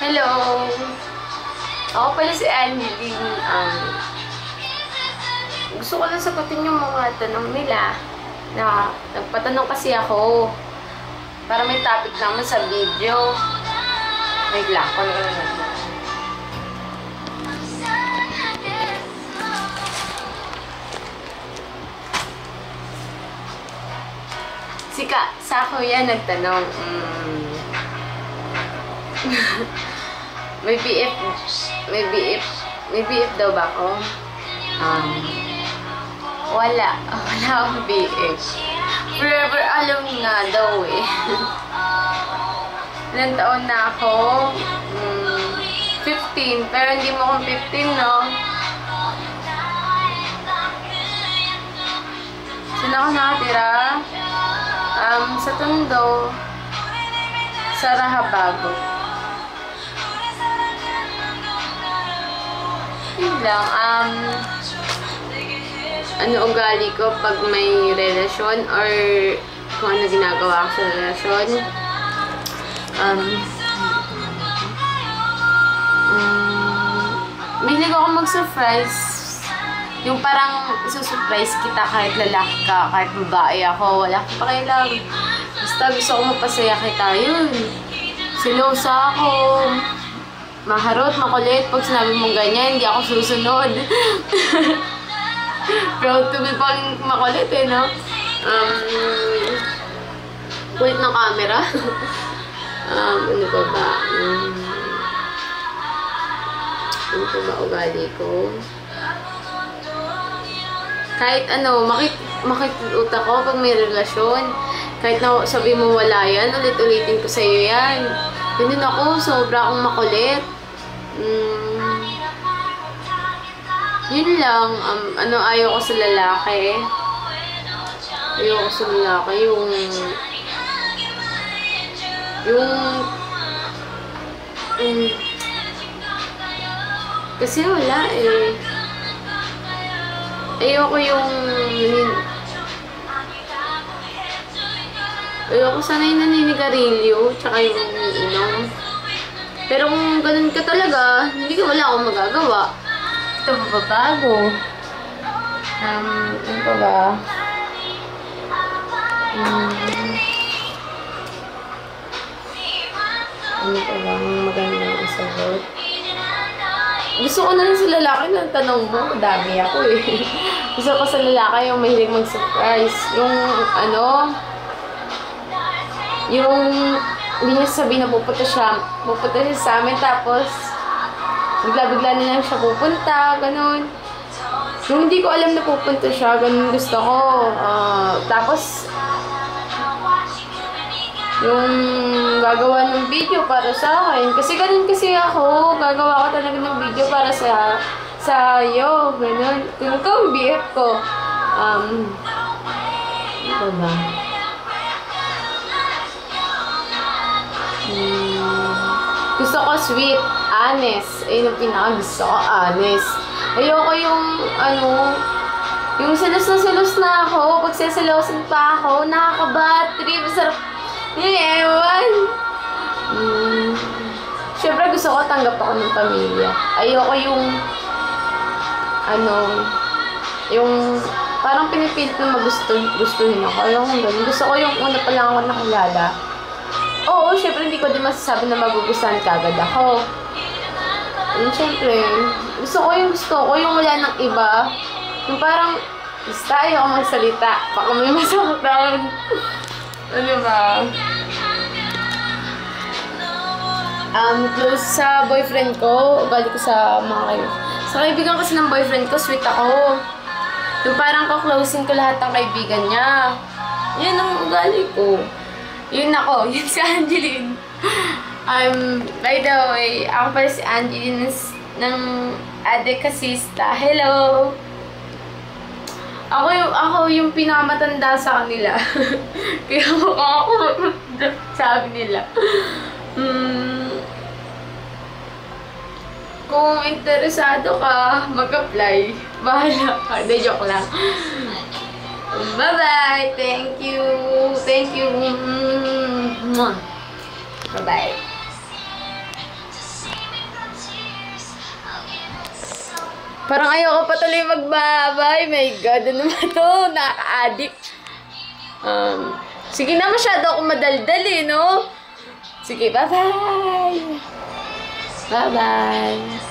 Hello! Ako pala si Angeline. Gusto ko lang sagutin yung mga tanong nila. Nagpatanong kasi ako para may topic naman sa video. Wait lang. Sa kuya nagtanong, may BF daw ba ako? Wala akong BF. Forever alone nga daw eh. Ilang taon na ako? 15, pero hindi mo akong 15, no? Saan ako nakatira? Sa Tondo, sa Rahabago. Yun lang. Ano ugali ko pag may relasyon or kung ano ginagawa ko sa relasyon. Mahilig ako mag-surprise. Yung parang isusurprise kita kahit lalaki ka, kahit babae ako, wala akong pakialam. Basta gusto ko mapasaya kita, yun. Silosa ako. Maharot, makulit. Pag sinabi mong ganyan, hindi ako susunod. Proud to be pang makulit eh, no? Kulit ng camera. Ano pa ba? Ano pa ba ugali ko? Kahit ano, makikita ko pag may relasyon. Kahit na sabi mo wala yan, ulit-ulitin ko sa'yo yan. Ganun ako, sobra akong makulit. Yun lang, ayaw ko sa lalaki. Ayaw ko sa lalaki, kasi wala eh. Ayoko sana yung naninigarilyo, tsaka yung iniinom. Pero kung ganun ka talaga, wala akong magagawa. Ito mababago. Ano pa ba? Ano pa ba? Magandang sagot. Gusto ko na rin sa lalaki ng tanong mo. Dami ako eh. Gusto ko sa lalaki yung mahilig mag-surprise. Yung hindi niya sabihin na pupunta siya sa amin, tapos bigla-bigla na lang siya pupunta, ganun. Yung hindi ko alam na pupunta siya, ganun gusto ko. Tapos yung gagawa ng video para sa akin. Kasi ganun kasi ako. Gagawa ko talaga ng video para sa'yo. Ganun. Kung ikaw ang BF ko. Ano ba? Gusto ko sweet. Honest. Ayun ang pinaka-gusto ko. Honest. Ayoko yung yung selos na ako. Pag sesalosin pa ako, nakaka-battery. Masarap. Ewan. Siyempre gusto ko tanggap ako ng pamilya. Ayoko yung yung parang pinipilit na gustuhin ako. Ayoko ganun. Gusto ko yung una pa lang ako nakilala. Oo, siyempre hindi ko din masasabi na magugustuhan kagad ako. Siyempre, gusto ko yung wala ng iba. Yung parang basta ayoko magsalita. Baka may masaktan. Ano ba? Close sa boyfriend ko, ugali ko sa sa kaibigan kasi ng boyfriend ko, sweet ako. Yung parang ko-closing ko lahat ng kaibigan niya. Yan ang ugali ko. Yun si Angeline. By the way, ako pala si Angeline ng Adekasista. Hello! Ako yung pinakamatanda sa kanila. Kaya ako sabi nila. Kung interesado ka, mag-apply. Bahala ka. De, joke lang. Bye-bye! Thank you! Thank you! Bye-bye! Parang ayoko pa tuloy magbabay. My God, ano naman to? Nakaka-addict. Sige na, masyado ako madaldal eh, no? Sige, bye-bye! Bye-bye!